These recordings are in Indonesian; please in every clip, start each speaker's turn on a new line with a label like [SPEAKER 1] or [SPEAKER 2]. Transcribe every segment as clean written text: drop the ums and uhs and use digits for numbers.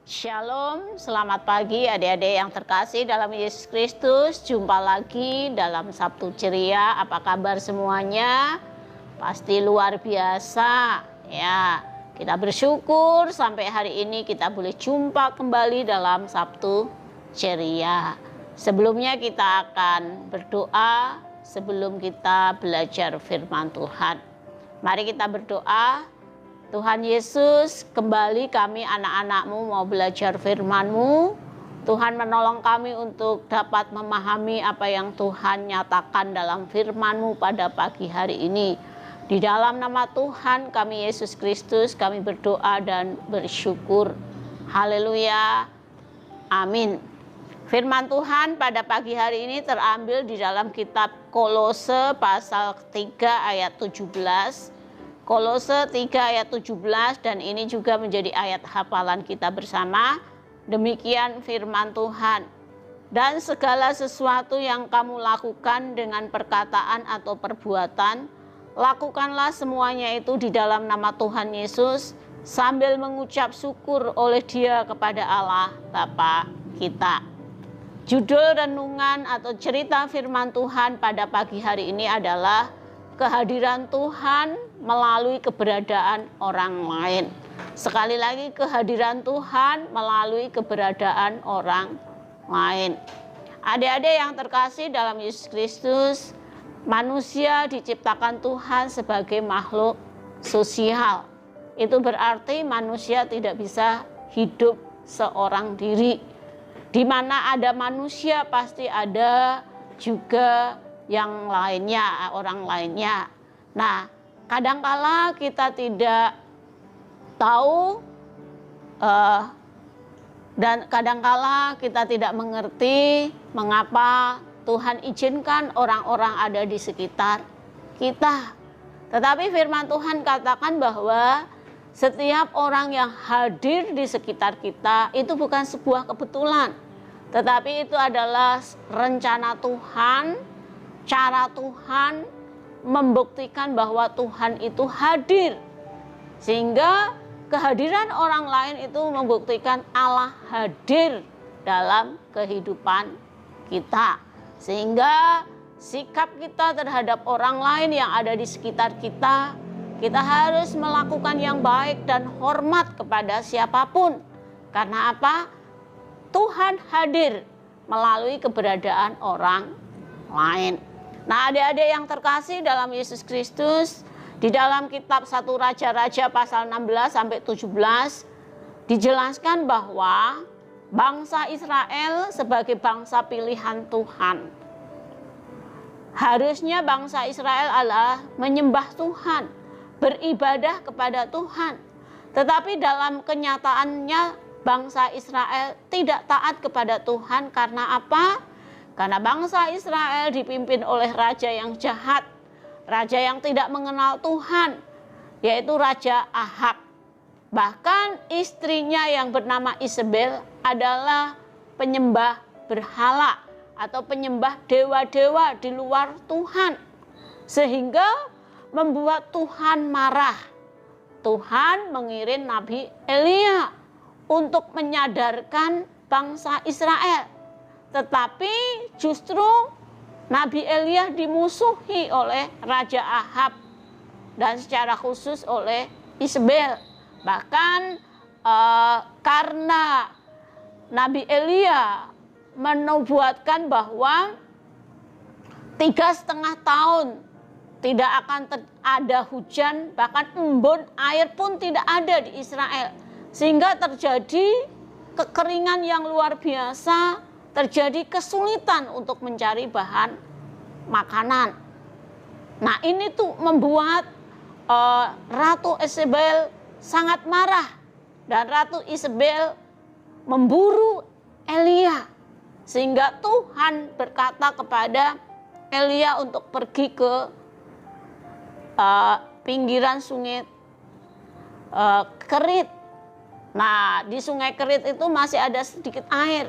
[SPEAKER 1] Shalom, selamat pagi adik-adik yang terkasih dalam Yesus Kristus. Jumpa lagi dalam Sabtu Ceria. Apa kabar semuanya? Pasti luar biasa ya. Kita bersyukur sampai hari ini kita boleh jumpa kembali dalam Sabtu Ceria. Sebelumnya kita akan berdoa sebelum kita belajar firman Tuhan. Mari kita berdoa. Tuhan Yesus, kembali kami anak-anak-Mu mau belajar firman-Mu. Tuhan menolong kami untuk dapat memahami apa yang Tuhan nyatakan dalam firman-Mu pada pagi hari ini. Di dalam nama Tuhan kami Yesus Kristus kami berdoa dan bersyukur. Haleluya. Amin. Firman Tuhan pada pagi hari ini terambil di dalam kitab Kolose pasal 3 ayat 17. Kolose 3 ayat 17 dan ini juga menjadi ayat hafalan kita bersama. Demikian firman Tuhan. Dan segala sesuatu yang kamu lakukan dengan perkataan atau perbuatan, lakukanlah semuanya itu di dalam nama Tuhan Yesus sambil mengucap syukur oleh Dia kepada Allah Bapa kita. Judul renungan atau cerita firman Tuhan pada pagi hari ini adalah kehadiran Tuhan melalui keberadaan orang lain. Sekali lagi, kehadiran Tuhan melalui keberadaan orang lain. Adik-adik yang terkasih dalam Yesus Kristus, manusia diciptakan Tuhan sebagai makhluk sosial. Itu berarti manusia tidak bisa hidup seorang diri. Di mana ada manusia pasti ada juga yang lainnya, orang lainnya. Nah, kadangkala kita tidak tahu dan kadangkala kita tidak mengerti mengapa Tuhan izinkan orang-orang ada di sekitar kita. Tetapi firman Tuhan katakan bahwa setiap orang yang hadir di sekitar kita itu bukan sebuah kebetulan, tetapi itu adalah rencana Tuhan. Cara Tuhan membuktikan bahwa Tuhan itu hadir. Sehingga kehadiran orang lain itu membuktikan Allah hadir dalam kehidupan kita. Sehingga sikap kita terhadap orang lain yang ada di sekitar kita, kita harus melakukan yang baik dan hormat kepada siapapun. Karena apa? Tuhan hadir melalui keberadaan orang lain. Nah, adik-adik yang terkasih dalam Yesus Kristus, di dalam kitab 1 Raja-Raja pasal 16 sampai 17 dijelaskan bahwa bangsa Israel sebagai bangsa pilihan Tuhan. Harusnya bangsa Israel adalah menyembah Tuhan, beribadah kepada Tuhan. Tetapi dalam kenyataannya bangsa Israel tidak taat kepada Tuhan karena apa? Karena bangsa Israel dipimpin oleh raja yang jahat, raja yang tidak mengenal Tuhan, yaitu Raja Ahab. Bahkan istrinya yang bernama Isabel adalah penyembah berhala atau penyembah dewa-dewa di luar Tuhan. Sehingga membuat Tuhan marah. Tuhan mengirim Nabi Elia untuk menyadarkan bangsa Israel. Tetapi justru Nabi Elia dimusuhi oleh Raja Ahab dan secara khusus oleh Isabel. Bahkan karena Nabi Elia menubuatkan bahwa 3,5 tahun tidak akan ada hujan, bahkan embun air pun tidak ada di Israel. Sehingga terjadi kekeringan yang luar biasa, terjadi kesulitan untuk mencari bahan makanan. Nah, ini tuh membuat Ratu Isabel sangat marah. Dan Ratu Isabel memburu Elia. Sehingga Tuhan berkata kepada Elia untuk pergi ke pinggiran sungai Kerit. Nah, di sungai Kerit itu masih ada sedikit air.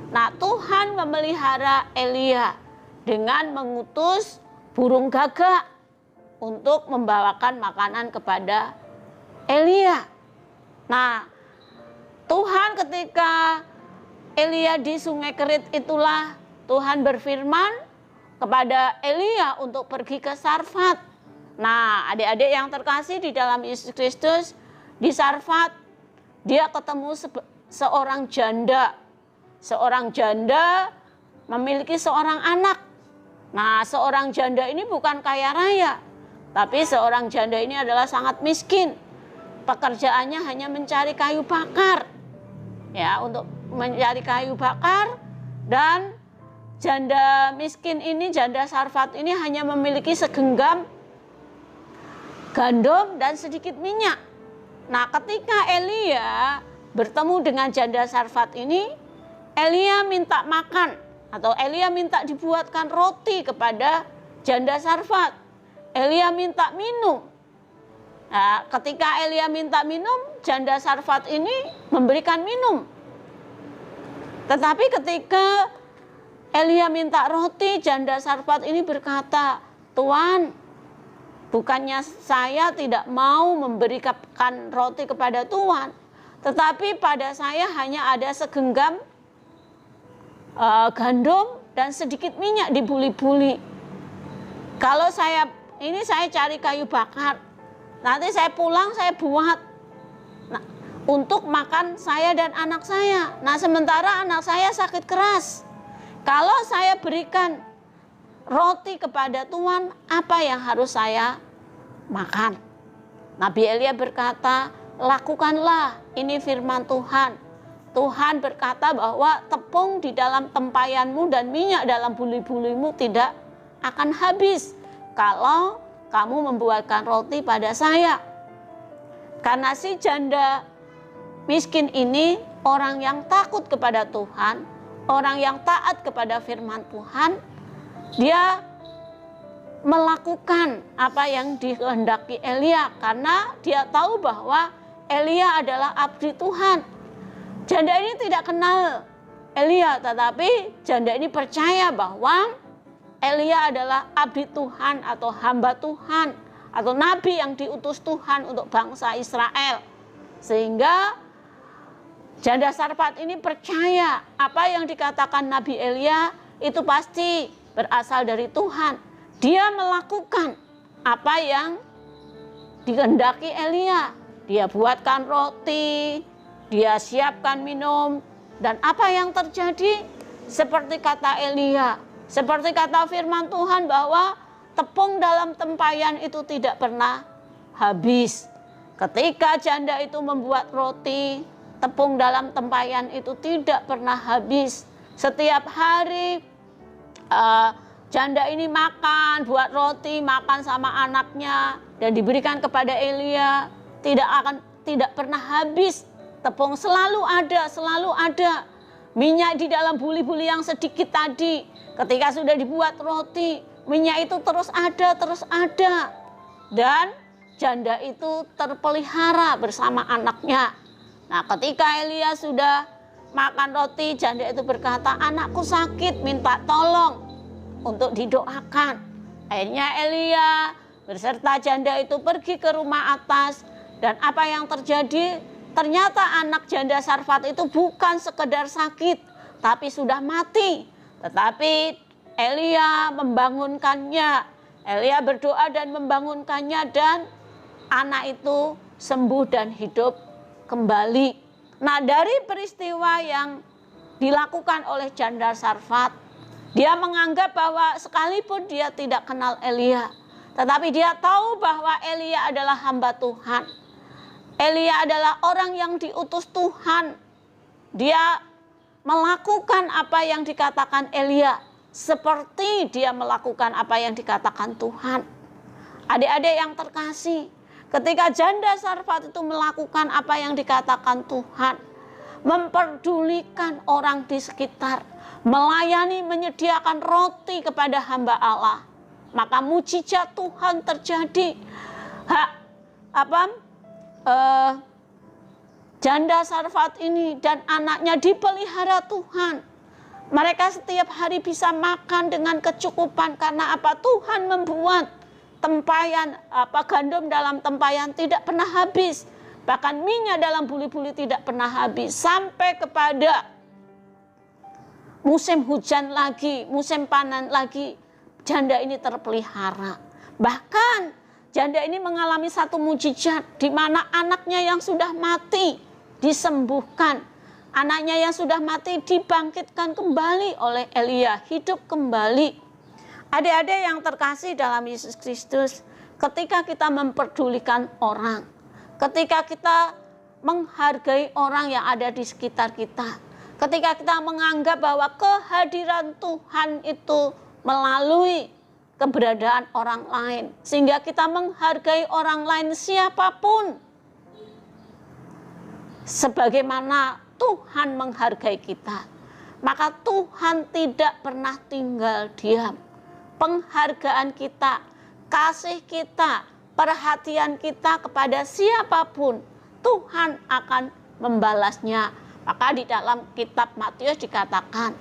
[SPEAKER 1] Nah, Tuhan memelihara Elia dengan mengutus burung gagak untuk membawakan makanan kepada Elia. Nah, Tuhan ketika Elia di Sungai Kerit itulah Tuhan berfirman kepada Elia untuk pergi ke Sarfat. Nah, adik-adik yang terkasih di dalam Yesus Kristus, di Sarfat dia ketemu seorang janda. Seorang janda memiliki seorang anak. Nah, seorang janda ini bukan kaya raya, tapi seorang janda ini adalah sangat miskin. Pekerjaannya hanya mencari kayu bakar. Ya, untuk mencari kayu bakar, dan janda miskin ini, janda Sarfat ini hanya memiliki segenggam gandum dan sedikit minyak. Nah, ketika Elia bertemu dengan janda Sarfat ini, Elia minta makan atau Elia minta dibuatkan roti kepada janda Sarfat. Elia minta minum. Nah, ketika Elia minta minum, janda Sarfat ini memberikan minum. Tetapi ketika Elia minta roti, janda Sarfat ini berkata, "Tuan, bukannya saya tidak mau memberikan roti kepada Tuan, tetapi pada saya hanya ada segenggam gandum dan sedikit minyak di buli-buli. Kalau saya cari kayu bakar, nanti saya pulang saya buat untuk makan saya dan anak saya. Nah, sementara anak saya sakit keras. Kalau saya berikan roti kepada Tuhan, apa yang harus saya makan?" Nabi Elia berkata, "Lakukanlah, ini firman Tuhan. Tuhan berkata bahwa tepung di dalam tempayanmu dan minyak dalam buli-bulimu tidak akan habis kalau kamu membuatkan roti pada saya." Karena si janda miskin ini orang yang takut kepada Tuhan, orang yang taat kepada firman Tuhan, dia melakukan apa yang dikehendaki Elia karena dia tahu bahwa Elia adalah abdi Tuhan. Janda ini tidak kenal Elia, tetapi janda ini percaya bahwa Elia adalah abdi Tuhan atau hamba Tuhan atau nabi yang diutus Tuhan untuk bangsa Israel. Sehingga janda Sarfat ini percaya apa yang dikatakan Nabi Elia itu pasti berasal dari Tuhan. Dia melakukan apa yang dikehendaki Elia. Dia buatkan roti, dia siapkan minum, dan apa yang terjadi? Seperti kata Elia, seperti kata firman Tuhan bahwa tepung dalam tempayan itu tidak pernah habis. Ketika janda itu membuat roti, tepung dalam tempayan itu tidak pernah habis. Setiap hari janda ini makan, buat roti, makan sama anaknya, dan diberikan kepada Elia. Tidak pernah habis. Tepung selalu ada. Minyak di dalam buli-buli yang sedikit tadi, ketika sudah dibuat roti, minyak itu terus ada. Dan janda itu terpelihara bersama anaknya. Nah, ketika Elia sudah makan roti, janda itu berkata, "Anakku sakit, minta tolong untuk didoakan." Akhirnya Elia beserta janda itu pergi ke rumah atas, dan apa yang terjadi? Ternyata anak janda Sarfat itu bukan sekedar sakit, tapi sudah mati. Tetapi Elia membangunkannya. Elia berdoa dan membangunkannya, dan anak itu sembuh dan hidup kembali. Nah, dari peristiwa yang dilakukan oleh janda Sarfat, dia menganggap bahwa sekalipun dia tidak kenal Elia, tetapi dia tahu bahwa Elia adalah hamba Tuhan. Elia adalah orang yang diutus Tuhan. Dia melakukan apa yang dikatakan Elia, seperti dia melakukan apa yang dikatakan Tuhan. Adik-adik yang terkasih, ketika janda Sarfat itu melakukan apa yang dikatakan Tuhan, memperdulikan orang di sekitar, melayani, menyediakan roti kepada hamba Allah, maka mujizat Tuhan terjadi. Janda Sarfat ini dan anaknya dipelihara Tuhan. Mereka setiap hari bisa makan dengan kecukupan karena apa? Tuhan membuat tempayan, gandum dalam tempayan tidak pernah habis. Bahkan minyak dalam buli-buli tidak pernah habis. Sampai kepada musim hujan lagi, musim panen lagi, janda ini terpelihara. Bahkan janda ini mengalami satu mujizat di mana anaknya yang sudah mati disembuhkan. Anaknya yang sudah mati dibangkitkan kembali oleh Elia, hidup kembali. Adik-adik yang terkasih dalam Yesus Kristus, ketika kita memperdulikan orang, ketika kita menghargai orang yang ada di sekitar kita, ketika kita menganggap bahwa kehadiran Tuhan itu melalui keberadaan orang lain, sehingga kita menghargai orang lain siapapun sebagaimana Tuhan menghargai kita, maka Tuhan tidak pernah tinggal diam. Penghargaan kita, kasih kita, perhatian kita kepada siapapun, Tuhan akan membalasnya. Maka di dalam kitab Matius dikatakan,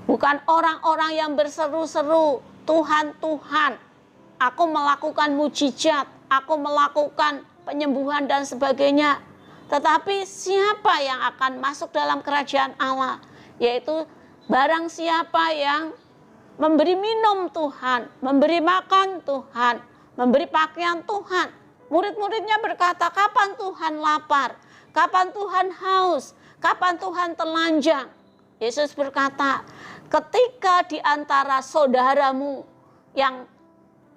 [SPEAKER 1] bukan orang-orang yang berseru-seru, Tuhan, Tuhan, aku melakukan mujizat, aku melakukan penyembuhan dan sebagainya. Tetapi siapa yang akan masuk dalam kerajaan Allah? Yaitu barang siapa yang memberi minum Tuhan, memberi makan Tuhan, memberi pakaian Tuhan. Murid-muridnya berkata, kapan Tuhan lapar? Kapan Tuhan haus? Kapan Tuhan telanjang? Yesus berkata, ketika di antara saudaramu yang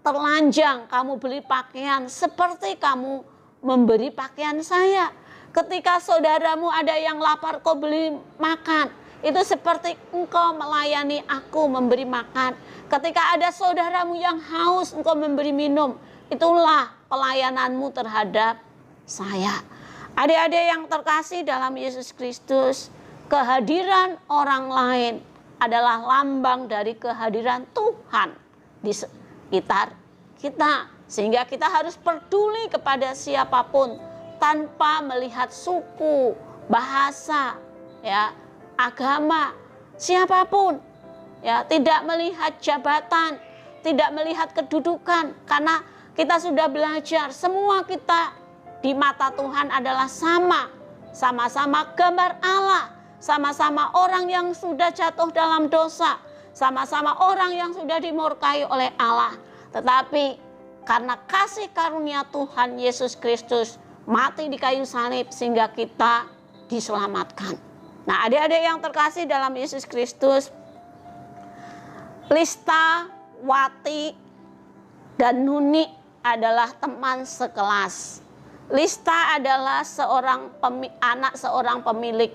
[SPEAKER 1] telanjang kamu beli pakaian, seperti kamu memberi pakaian saya. Ketika saudaramu ada yang lapar, kau beli makan. Itu seperti engkau melayani aku memberi makan. Ketika ada saudaramu yang haus, engkau memberi minum. Itulah pelayananmu terhadap saya. Adik-adik yang terkasih dalam Yesus Kristus, kehadiran orang lain adalah lambang dari kehadiran Tuhan di sekitar kita. Sehingga kita harus peduli kepada siapapun, tanpa melihat suku, bahasa, ya, agama, siapapun, ya, tidak melihat jabatan, tidak melihat kedudukan, karena kita sudah belajar semua kita di mata Tuhan adalah sama-sama gambar Allah, sama-sama orang yang sudah jatuh dalam dosa, sama-sama orang yang sudah dimurkai oleh Allah. Tetapi karena kasih karunia Tuhan Yesus Kristus mati di kayu salib sehingga kita diselamatkan. Nah, adik-adik yang terkasih dalam Yesus Kristus, Lista, Wati, dan Nuni adalah teman sekelas. Lista adalah anak seorang pemilik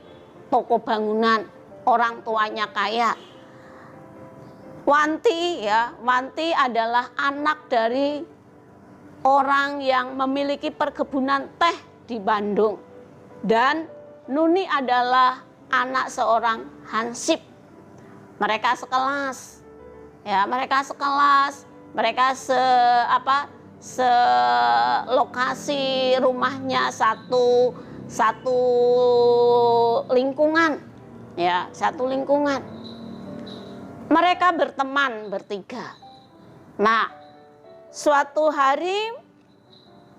[SPEAKER 1] toko bangunan, orang tuanya kaya. Wanti adalah anak dari orang yang memiliki perkebunan teh di Bandung. Dan Nuni adalah anak seorang hansip. Mereka sekelas. Ya, mereka sekelas. Mereka lokasi rumahnya satu lingkungan. Ya, satu lingkungan. Mereka berteman bertiga. Nah, suatu hari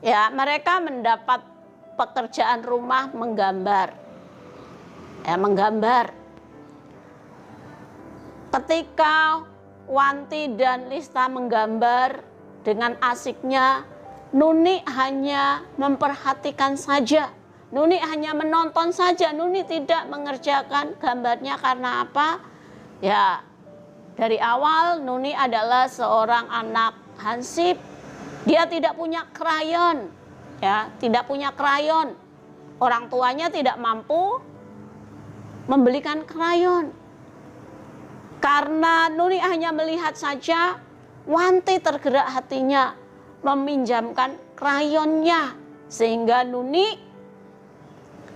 [SPEAKER 1] ya mereka mendapat pekerjaan rumah menggambar. Ya, menggambar. Ketika Wanti dan Lista menggambar dengan asiknya, Nuni hanya memperhatikan saja. Nuni hanya menonton saja. Nuni tidak mengerjakan gambarnya karena apa? Ya, dari awal Nuni adalah seorang anak hansip. Dia tidak punya krayon, ya, tidak punya krayon. Orang tuanya tidak mampu membelikan krayon. Karena Nuni hanya melihat saja, Wanti tergerak hatinya meminjamkan krayonnya sehingga Nuni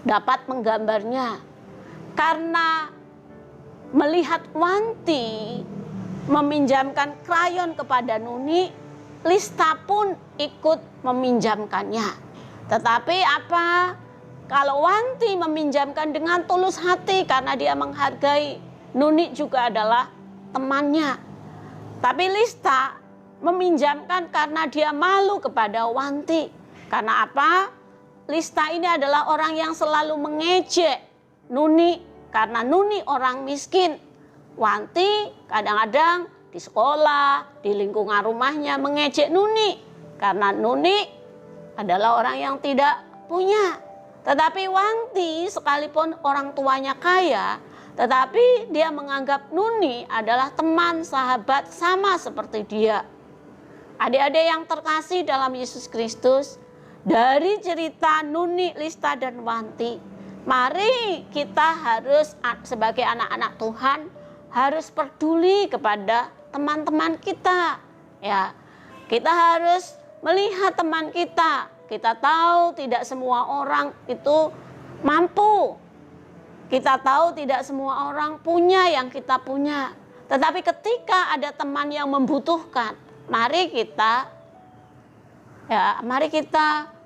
[SPEAKER 1] dapat menggambarnya. Karena melihat Wanti meminjamkan krayon kepada Nuni, Lista pun ikut meminjamkannya. Tetapi apa? Kalau Wanti meminjamkan dengan tulus hati karena dia menghargai, Nuni juga adalah temannya. Tapi Lista meminjamkan karena dia malu kepada Wanti. Karena apa? Lista ini adalah orang yang selalu mengejek Nuni karena Nuni orang miskin. Wanti kadang-kadang di sekolah, di lingkungan rumahnya mengejek Nuni karena Nuni adalah orang yang tidak punya. Tetapi Wanti sekalipun orang tuanya kaya, tetapi dia menganggap Nuni adalah teman, sahabat, sama seperti dia. Adik-adik yang terkasih dalam Yesus Kristus, dari cerita Nuni, Lista, dan Wanti, mari kita harus sebagai anak-anak Tuhan harus peduli kepada teman-teman kita. Ya, kita harus melihat teman kita. Kita tahu tidak semua orang itu mampu. Kita tahu tidak semua orang punya yang kita punya. Tetapi ketika ada teman yang membutuhkan, mari kita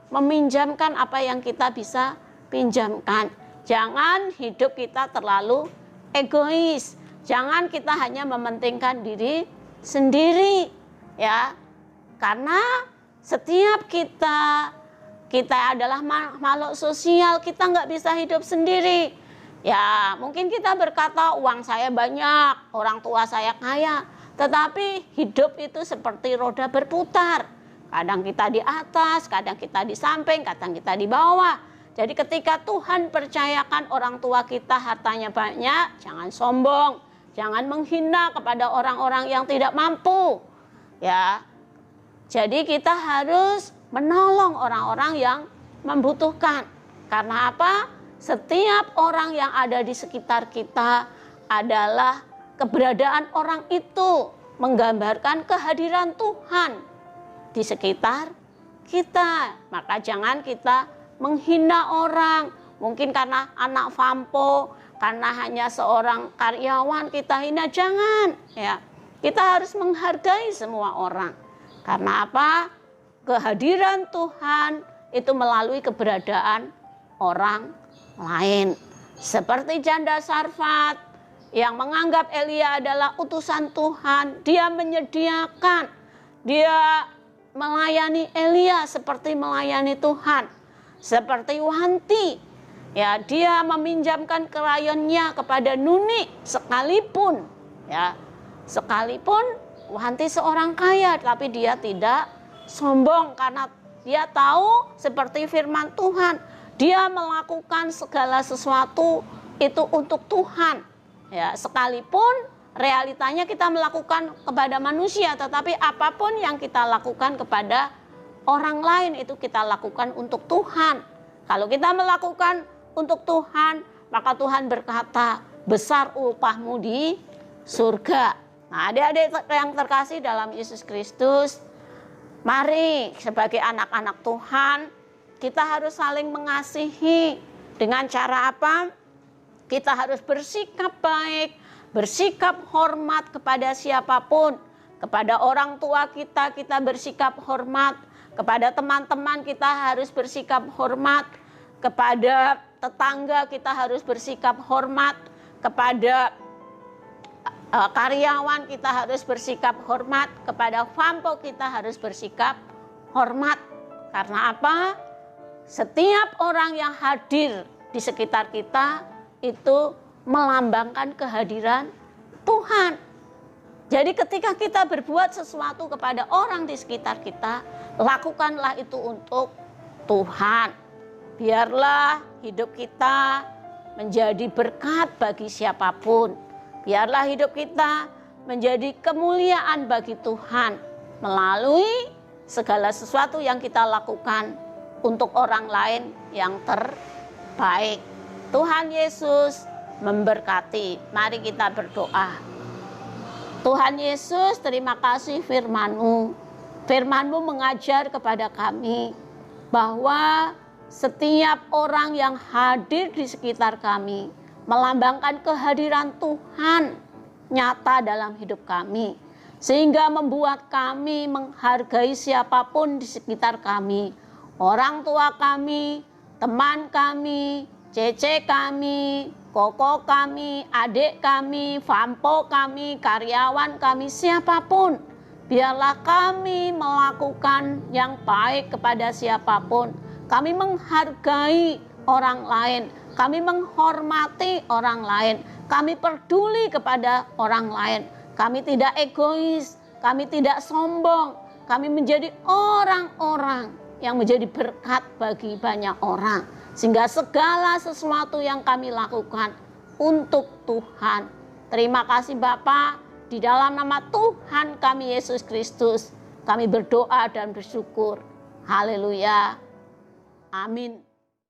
[SPEAKER 1] meminjamkan apa yang kita bisa pinjamkan. Jangan hidup kita terlalu egois. Jangan kita hanya mementingkan diri sendiri, ya. Karena setiap kita adalah makhluk sosial, kita nggak bisa hidup sendiri. Ya, mungkin kita berkata uang saya banyak, orang tua saya kaya, tetapi hidup itu seperti roda berputar. Kadang kita di atas, kadang kita di samping, kadang kita di bawah. Jadi ketika Tuhan percayakan orang tua kita hartanya banyak, jangan sombong. Jangan menghina kepada orang-orang yang tidak mampu. Ya. Jadi kita harus menolong orang-orang yang membutuhkan. Karena apa? Setiap orang yang ada di sekitar kita adalah keberadaan orang itu menggambarkan kehadiran Tuhan di sekitar kita. Maka jangan kita menghina orang. Mungkin karena anak fampo, karena hanya seorang karyawan kita hina, jangan. Ya, kita harus menghargai semua orang. Karena apa? Kehadiran Tuhan itu melalui keberadaan orang lain. Seperti janda Sarfat yang menganggap Elia adalah utusan Tuhan, dia menyediakan, dia melayani Elia seperti melayani Tuhan. Seperti Wanti, ya, dia meminjamkan kerayonnya kepada Nuni sekalipun Wanti seorang kaya, tapi dia tidak sombong karena dia tahu seperti firman Tuhan, dia melakukan segala sesuatu itu untuk Tuhan. Ya, sekalipun realitanya kita melakukan kepada manusia, tetapi apapun yang kita lakukan kepada orang lain itu kita lakukan untuk Tuhan. Kalau kita melakukan untuk Tuhan, maka Tuhan berkata, besar upahmu di surga. Nah, adik-adik yang terkasih dalam Yesus Kristus, mari sebagai anak-anak Tuhan, kita harus saling mengasihi. Dengan cara apa? Kita harus bersikap baik, bersikap hormat kepada siapapun. Kepada orang tua kita, kita bersikap hormat. Kepada teman-teman kita harus bersikap hormat. Kepada tetangga kita harus bersikap hormat, kepada karyawan kita harus bersikap hormat, kepada fampo kita harus bersikap hormat. Karena apa? Setiap orang yang hadir di sekitar kita itu melambangkan kehadiran Tuhan. Jadi ketika kita berbuat sesuatu kepada orang di sekitar kita, lakukanlah itu untuk Tuhan. Biarlah hidup kita menjadi berkat bagi siapapun. Biarlah hidup kita menjadi kemuliaan bagi Tuhan melalui segala sesuatu yang kita lakukan untuk orang lain yang terbaik. Tuhan Yesus memberkati. Mari kita berdoa. Tuhan Yesus, terima kasih firman-Mu. Firman-Mu mengajar kepada kami bahwa setiap orang yang hadir di sekitar kami melambangkan kehadiran Tuhan nyata dalam hidup kami. Sehingga membuat kami menghargai siapapun di sekitar kami. Orang tua kami, teman kami, cece kami, koko kami, adik kami, fampo kami, karyawan kami, siapapun. Biarlah kami melakukan yang baik kepada siapapun. Kami menghargai orang lain. Kami menghormati orang lain. Kami peduli kepada orang lain. Kami tidak egois. Kami tidak sombong. Kami menjadi orang-orang yang menjadi berkat bagi banyak orang. Sehingga segala sesuatu yang kami lakukan untuk Tuhan. Terima kasih Bapa, di dalam nama Tuhan kami Yesus Kristus, kami berdoa dan bersyukur. Haleluya. Amin.